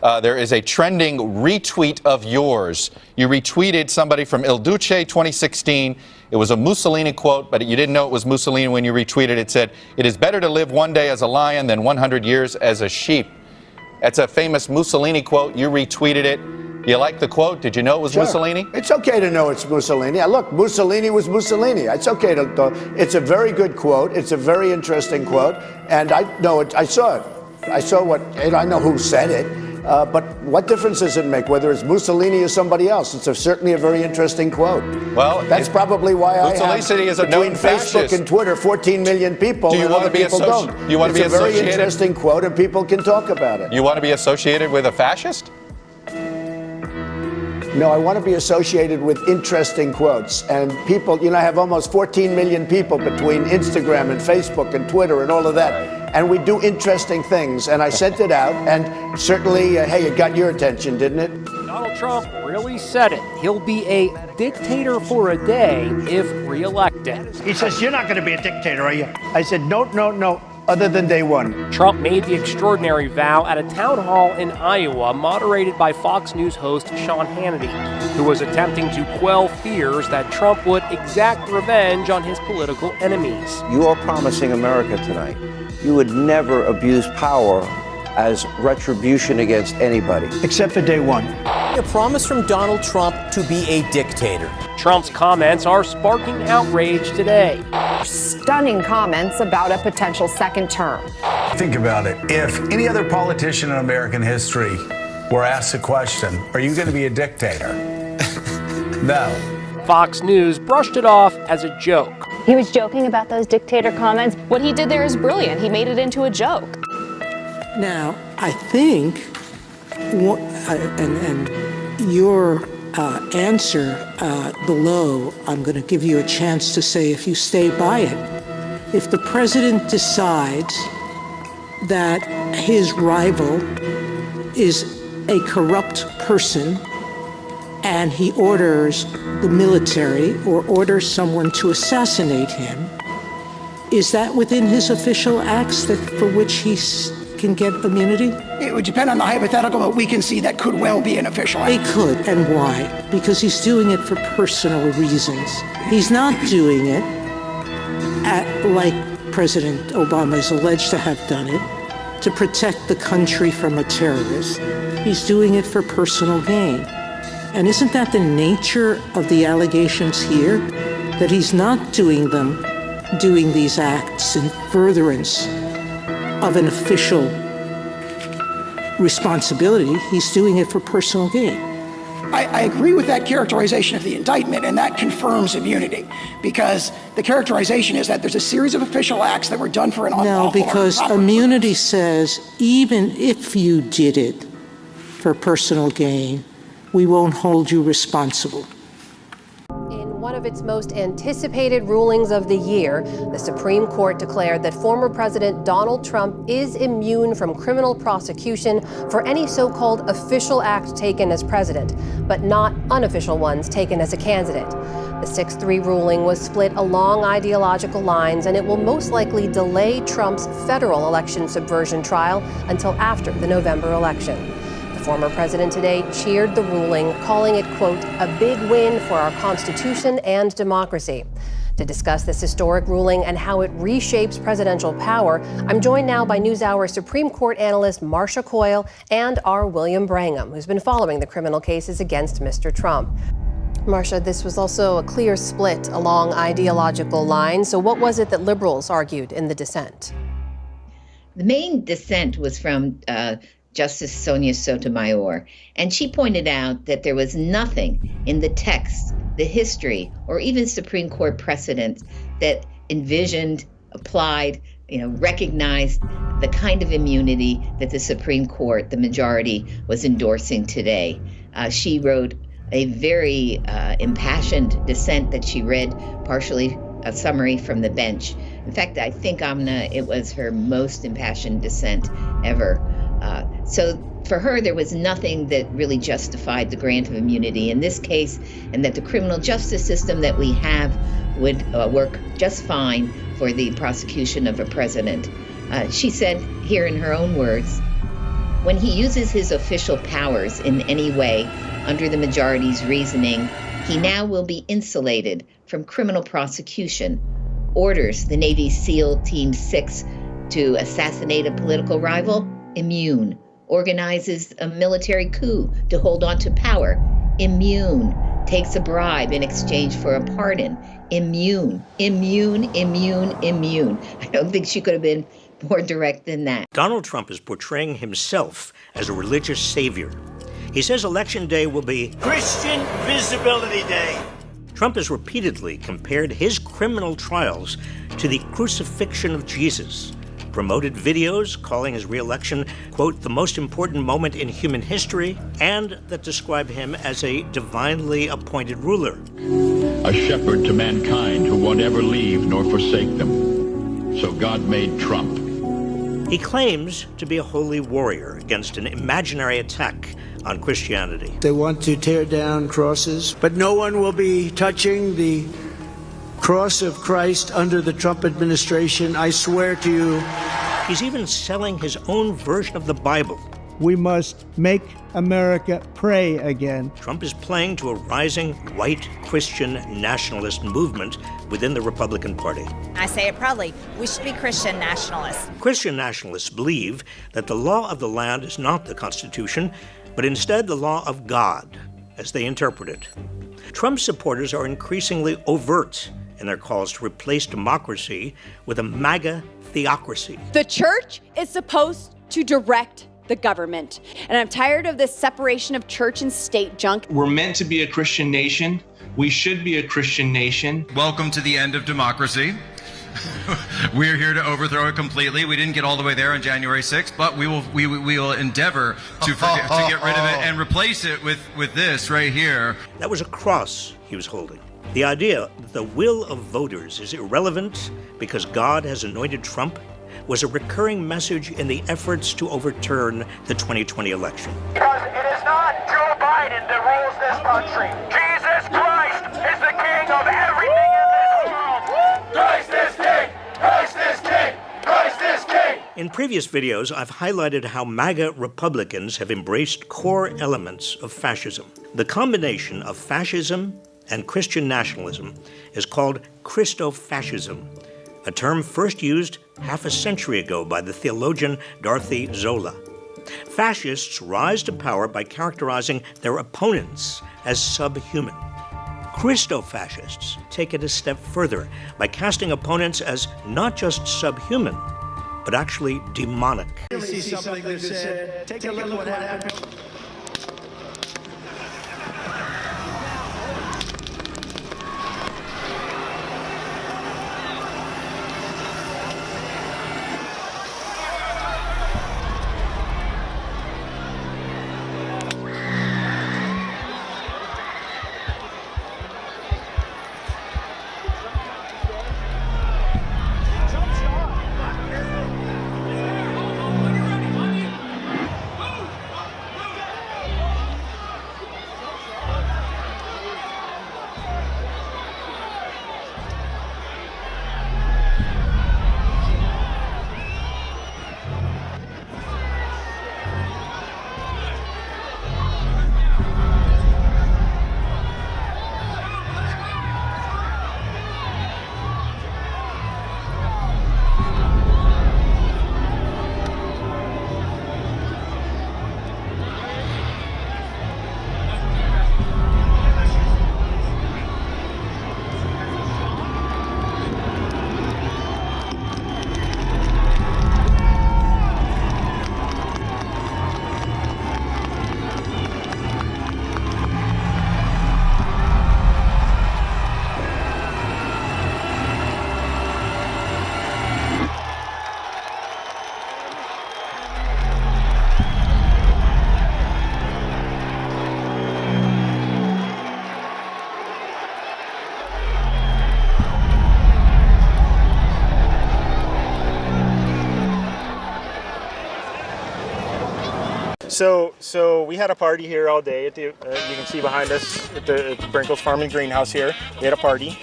There is a trending retweet of yours. You retweeted somebody from Il Duce 2016. It was a Mussolini quote, but you didn't know it was Mussolini when you retweeted. It said, "It is better to live one day as a lion than 100 years as a sheep." That's a famous Mussolini quote. You retweeted it. You like the quote? Did you know it was Mussolini? It's okay to know it's Mussolini. Look, Mussolini was Mussolini. It's okay to. It's a very good quote. It's a very interesting quote, and I know it. I saw it. I saw what, and I know who said it. But what difference does it make whether it's Mussolini or somebody else? It's certainly a very interesting quote. Well, that's probably why I have is a between Facebook and Twitter 14 million people. Do you want to be associated? You want to be associated? It's a very interesting quote, and people can talk about it. You want to be associated with a fascist? No, I want to be associated with interesting quotes. And people, I have almost 14 million people between Instagram and Facebook and Twitter and all of that. Right. And we do interesting things. And I sent it out. And certainly, hey, it got your attention, didn't it? Donald Trump really said it. He'll be a dictator for a day if reelected. He says, "You're not going to be a dictator, are you?" I said, no, other than day one. Trump made the extraordinary vow at a town hall in Iowa moderated by Fox News host Sean Hannity, who was attempting to quell fears that Trump would exact revenge on his political enemies. You are promising America tonight you would never abuse power as retribution against anybody. Except for day one. A promise from Donald Trump to be a dictator. Trump's comments are sparking outrage today. Stunning comments about a potential second term. Think about it. If any other politician in American history were asked a question, are you going to be a dictator? No. Fox News brushed it off as a joke. He was joking about those dictator comments. What he did there is brilliant. He made it into a joke. Now, I think, and your answer below, I'm going to give you a chance to say if you stay by it. If the president decides that his rival is a corrupt person and he orders the military or orders someone to assassinate him, is that within his official acts for which he can get immunity? It would depend on the hypothetical, but we can see that could well be an official act. It could, and why? Because he's doing it for personal reasons. He's not doing it like President Obama is alleged to have done it, to protect the country from a terrorist. He's doing it for personal gain. And isn't that the nature of the allegations here? That he's not doing these acts in furtherance of an official responsibility. He's doing it for personal gain. I agree with that characterization of the indictment, and that confirms immunity, because the characterization is that there's a series of official acts that were done for an unlawful. No, because immunity says even if you did it for personal gain, we won't hold you responsible. In one of its most anticipated rulings of the year, the Supreme Court declared that former President Donald Trump is immune from criminal prosecution for any so-called official act taken as president, but not unofficial ones taken as a candidate. The 6-3 ruling was split along ideological lines, and it will most likely delay Trump's federal election subversion trial until after the November election. The former president today cheered the ruling, calling it, quote, a big win for our Constitution and democracy. To discuss this historic ruling and how it reshapes presidential power, I'm joined now by NewsHour Supreme Court analyst Marcia Coyle and R. William Brangham, who's been following the criminal cases against Mr. Trump. Marcia, this was also a clear split along ideological lines. So what was it that liberals argued in the dissent? The main dissent was from Justice Sonia Sotomayor, and she pointed out that there was nothing in the text, the history, or even Supreme Court precedent that envisioned, applied, recognized the kind of immunity that the Supreme Court, the majority, was endorsing today. She wrote a very impassioned dissent that she read partially a summary from the bench. In fact, I think, Amna, it was her most impassioned dissent ever. So for her, there was nothing that really justified the grant of immunity in this case, and that the criminal justice system that we have would work just fine for the prosecution of a president. She said here in her own words, When he uses his official powers in any way under the majority's reasoning, he now will be insulated from criminal prosecution, orders the Navy SEAL Team 6 to assassinate a political rival, immune, organizes a military coup to hold on to power, immune, takes a bribe in exchange for a pardon, immune, immune, immune, immune. I don't think she could have been more direct than that. Donald Trump is portraying himself as a religious savior. He says Election Day will be Christian Visibility Day. Trump has repeatedly compared his criminal trials to the crucifixion of Jesus, promoted videos calling his re-election, quote, the most important moment in human history, and that describe him as a divinely appointed ruler. A shepherd to mankind who won't ever leave nor forsake them. So God made Trump. He claims to be a holy warrior against an imaginary attack on Christianity. They want to tear down crosses, but no one will be touching the cross of Christ under the Trump administration. I swear to you. He's even selling his own version of the Bible. We must make America pray again. Trump is playing to a rising white Christian nationalist movement within the Republican Party. I say it proudly, we should be Christian nationalists. Christian nationalists believe that the law of the land is not the Constitution, but instead the law of God, as they interpret it. Trump's supporters are increasingly overt in their calls to replace democracy with a MAGA theocracy. The church is supposed to direct the government, and I'm tired of this separation of church and state junk. We're meant to be a Christian nation. We should be a Christian nation. Welcome to the end of democracy. We're here to overthrow it completely. We didn't get all the way there on January 6th, but we will endeavor to get rid of it and replace it with this right here. That was a cross he was holding. The idea that the will of voters is irrelevant because God has anointed Trump was a recurring message in the efforts to overturn the 2020 election. Because it is not Joe Biden that rules this country. Jesus Christ is the king of everything in this world. Christ is king! Christ is king! Christ is king! In previous videos, I've highlighted how MAGA Republicans have embraced core elements of fascism. The combination of fascism and Christian nationalism is called Christofascism, a term first used half a century ago by the theologian Dorothy Zola. Fascists rise to power by characterizing their opponents as subhuman. Christofascists take it a step further by casting opponents as not just subhuman, but actually demonic. See something that said, take a look what happened. So we had a party here all day at the, you can see behind us at the Brinkles Farm and Greenhouse here. We had a party,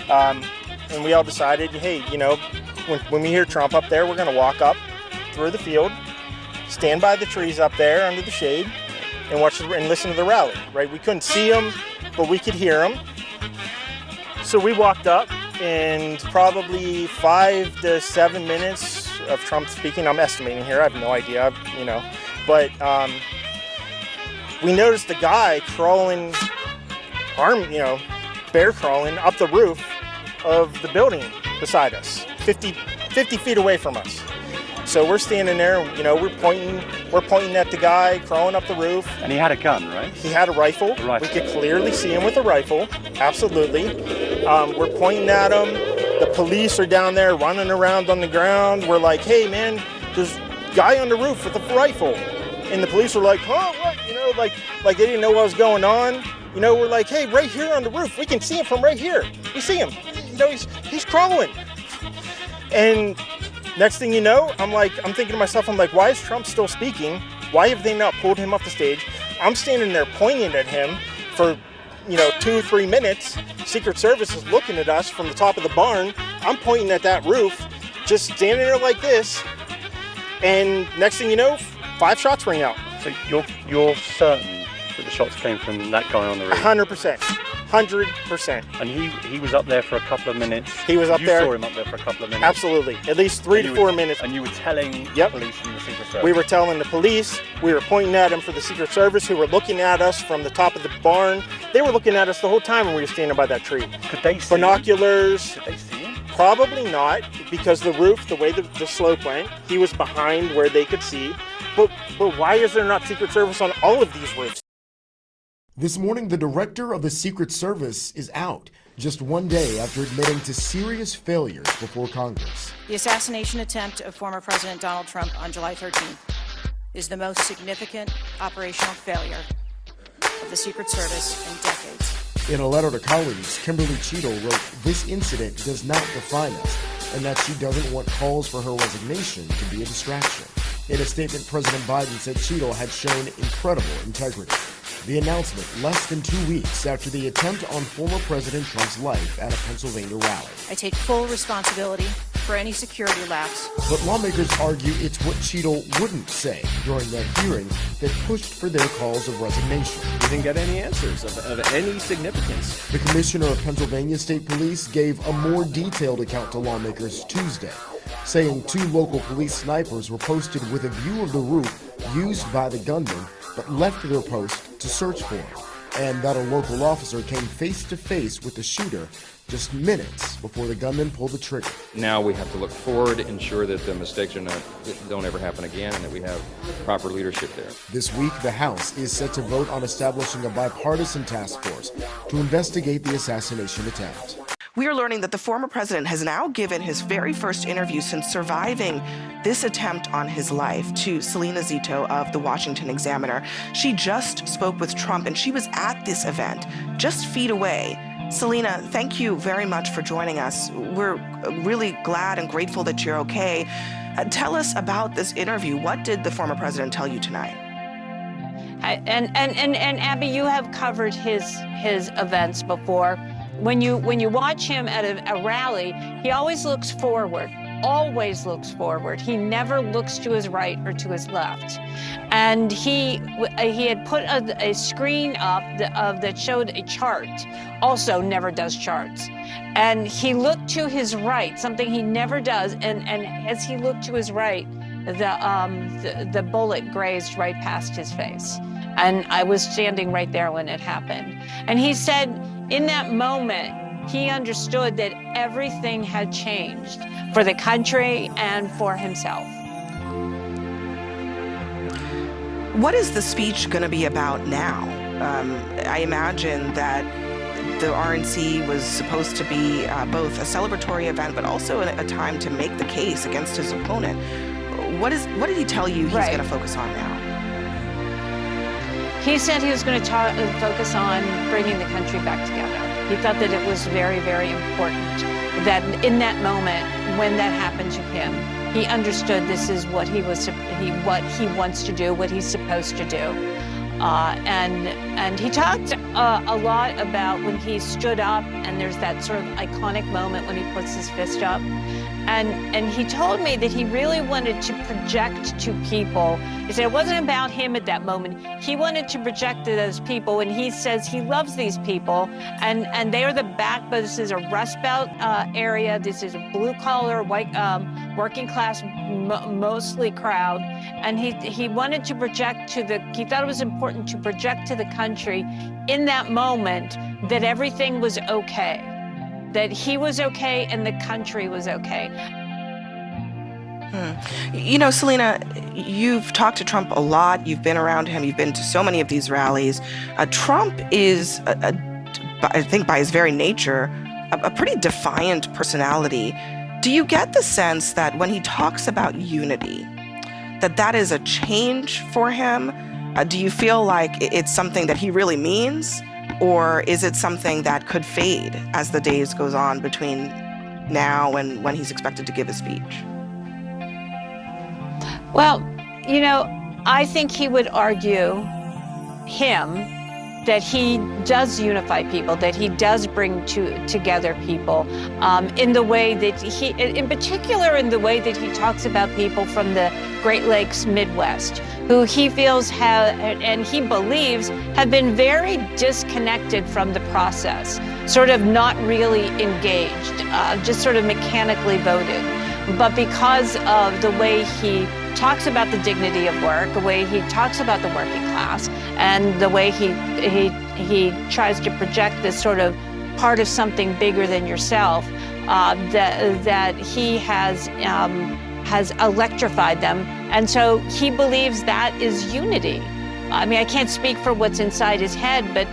and we all decided, hey, you know, when we hear Trump up there, we're going to walk up through the field, stand by the trees up there under the shade and watch and listen to the rally, right? We couldn't see them, but we could hear them. So we walked up, and probably 5 to 7 minutes of Trump speaking. I'm estimating here, I have no idea, you know, but we noticed the guy crawling, bear crawling up the roof of the building beside us, 50 feet away from us. So we're standing there, you know, we're pointing at the guy crawling up the roof. And he had a gun, right? He had a rifle. We could clearly see him with a rifle, absolutely. We're pointing at him. The police are down there running around on the ground. We're like, hey man, there's a guy on the roof with a rifle. And the police are like, huh, what? You know, like they didn't know what was going on. You know, we're like, hey, right here on the roof, we can see him from right here. We see him. You know, he's crawling. And next thing you know, I'm thinking to myself, why is Trump still speaking? Why have they not pulled him off the stage? I'm standing there pointing at him for, 2 or 3 minutes. Secret Service is looking at us from the top of the barn. I'm pointing at that roof, just standing there like this. And next thing you know, 5 shots ring out. So you're certain that the shots came from that guy on the roof? 100%. 100%. And he was up there for a couple of minutes? He was up there. You saw him up there for a couple of minutes? Absolutely. At least 3 to 4 minutes. And you were telling the police and the Secret Service? We were telling the police. We were pointing at him for the Secret Service, who were looking at us from the top of the barn. They were looking at us the whole time when we were standing by that tree. Could they see binoculars? Could they see him? Probably not, because the roof, the way the slope went, he was behind where they could see. But why is there not Secret Service on all of these roofs? This morning, the director of the Secret Service is out, just one day after admitting to serious failures before Congress. The assassination attempt of former President Donald Trump on July 13th is the most significant operational failure of the Secret Service in decades. In a letter to colleagues, Kimberly Cheadle wrote, "This incident does not define us," and that she doesn't want calls for her resignation to be a distraction. In a statement, President Biden said Cheadle had shown incredible integrity. The announcement less than 2 weeks after the attempt on former President Trump's life at a Pennsylvania rally. I take full responsibility for any security lapse. But lawmakers argue it's what Cheadle wouldn't say during that hearing that pushed for their calls of resignation. We didn't get any answers of any significance. The commissioner of Pennsylvania State Police gave a more detailed account to lawmakers Tuesday, saying 2 local police snipers were posted with a view of the roof used by the gunman, but left their post to search for him, and that a local officer came face-to-face with the shooter just minutes before the gunman pulled the trigger. Now we have to look forward, ensure that the mistakes don't ever happen again, and that we have proper leadership there. This week, the House is set to vote on establishing a bipartisan task force to investigate the assassination attempt. We are learning that the former president has now given his very first interview since surviving this attempt on his life to Selena Zito of the Washington Examiner. She just spoke with Trump, and she was at this event just feet away. Selena, thank you very much for joining us. We're really glad and grateful that you're okay. Tell us about this interview. What did the former president tell you tonight? And Abby, you have covered his events before. When you watch him at a rally, he always looks forward. Always looks forward. He never looks to his right or to his left. And he had put a screen up that showed a chart. Also never does charts. And he looked to his right, something he never does. And as he looked to his right, the bullet grazed right past his face. And I was standing right there when it happened. And he said, in that moment, he understood that everything had changed for the country and for himself. What is the speech going to be about now? I imagine that the RNC was supposed to be both a celebratory event, but also a time to make the case against his opponent. What did he tell you he's going to focus on now? He said he was going to focus on bringing the country back together. He thought that it was very, very important that in that moment, when that happened to him, he understood this is what he wants to do, what he's supposed to do. And he talked a lot about when he stood up, and there's that sort of iconic moment when he puts his fist up. And he told me that he really wanted to project to people. He said it wasn't about him at that moment. He wanted to project to those people, and he says he loves these people, and they are the backbone. This is a Rust Belt area. This is a blue-collar, white, working class, mostly crowd. And he wanted to project he thought it was important to project to the country in that moment that everything was okay. That he was okay and the country was okay. You know, Selena, you've talked to Trump a lot. You've been around him. You've been to so many of these rallies. Trump is, I think by his very nature, a pretty defiant personality. Do you get the sense that when he talks about unity, that is a change for him? Do you feel like it's something that he really means? Or is it something that could fade as the days goes on between now and when he's expected to give his speech? Well, you know, I think he would argue that he does unify people, that he does bring together people in the way that in particular in the way that he talks about people from the Great Lakes Midwest, who he feels and he believes have been very disconnected from the process, sort of not really engaged, just sort of mechanically voted. But because of the way he talks about the dignity of work, the way he talks about the working class, and the way he tries to project this sort of part of something bigger than yourself, that he has electrified them. And so he believes that is unity. I mean, I can't speak for what's inside his head, but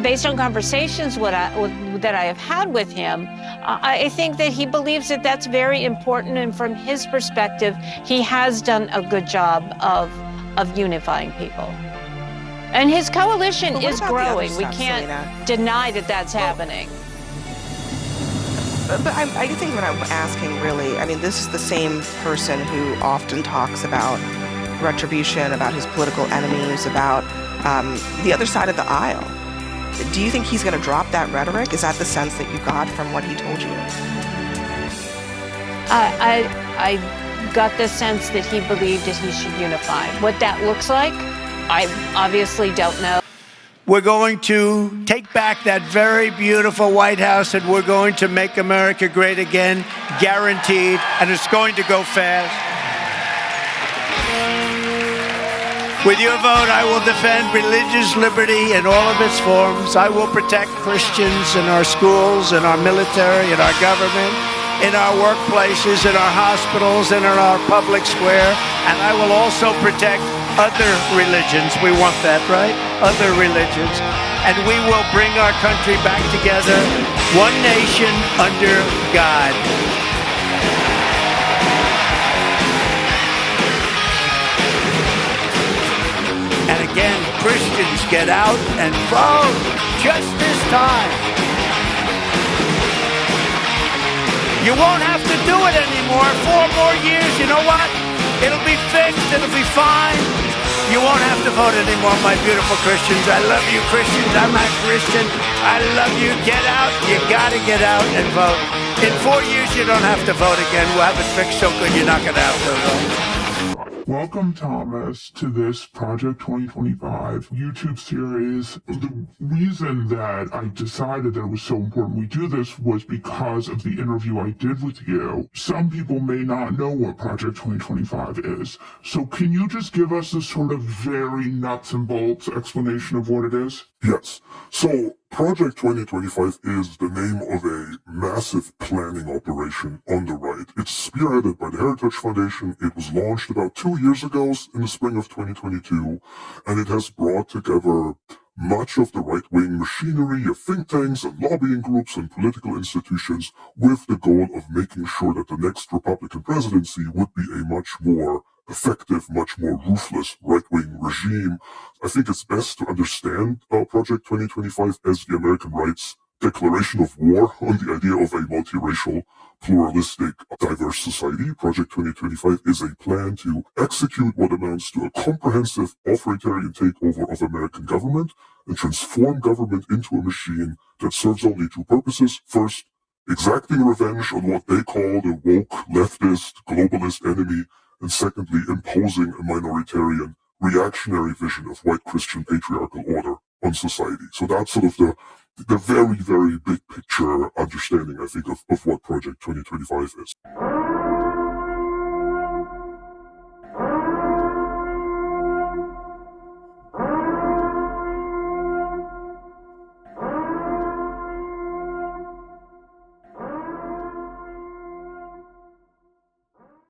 based on conversations that I have had with him, I think that he believes that that's very important, and from his perspective, he has done a good job of unifying people. And his coalition is growing. We can't deny that that's happening. But I think what I'm asking really, I mean, this is the same person who often talks about retribution, about his political enemies, about the other side of the aisle. Do you think he's going to drop that rhetoric? Is that the sense that you got from what he told you? I got the sense that he believed that he should unify. What that looks like, I obviously don't know. We're going to take back that very beautiful White House, and we're going to make America great again, guaranteed, and it's going to go fast. With your vote, I will defend religious liberty in all of its forms. I will protect Christians in our schools, in our military, in our government, in our workplaces, in our hospitals, and in our public square. And I will also protect other religions. We want that, right? Other religions. And we will bring our country back together, one nation under God. And again, Christians, get out and vote just this time. You won't have to do it anymore. 4 more years, you know what? It'll be fixed, it'll be fine. You won't have to vote anymore, my beautiful Christians. I love you, Christians. I'm not Christian. I love you. Get out. You gotta get out and vote. In 4 years, you don't have to vote again. We'll have it fixed so good you're not gonna have to vote. Welcome, Thomas, to this Project 2025 YouTube series. The reason that I decided that it was so important we do this was because of the interview I did with you. Some people may not know what Project 2025 is. So can you just give us a sort of very nuts and bolts explanation of what it is? Yes. So Project 2025 is the name of a massive planning operation on the right. It's spearheaded by the Heritage Foundation. It was launched about 2 years ago in the spring of 2022, and it has brought together much of the right-wing machinery of think tanks and lobbying groups and political institutions with the goal of making sure that the next Republican presidency would be a much more effective, much more ruthless right-wing regime. I think it's best to understand Project 2025 as the American right's declaration of war on the idea of a multiracial, pluralistic, diverse society. Project 2025 is a plan to execute what amounts to a comprehensive authoritarian takeover of American government and transform government into a machine that serves only two purposes. First, exacting revenge on what they call the woke, leftist, globalist enemy, and secondly, imposing a minoritarian, reactionary vision of white Christian patriarchal order on society. So that's sort of the very, very big picture understanding, I think, of what Project 2025 is.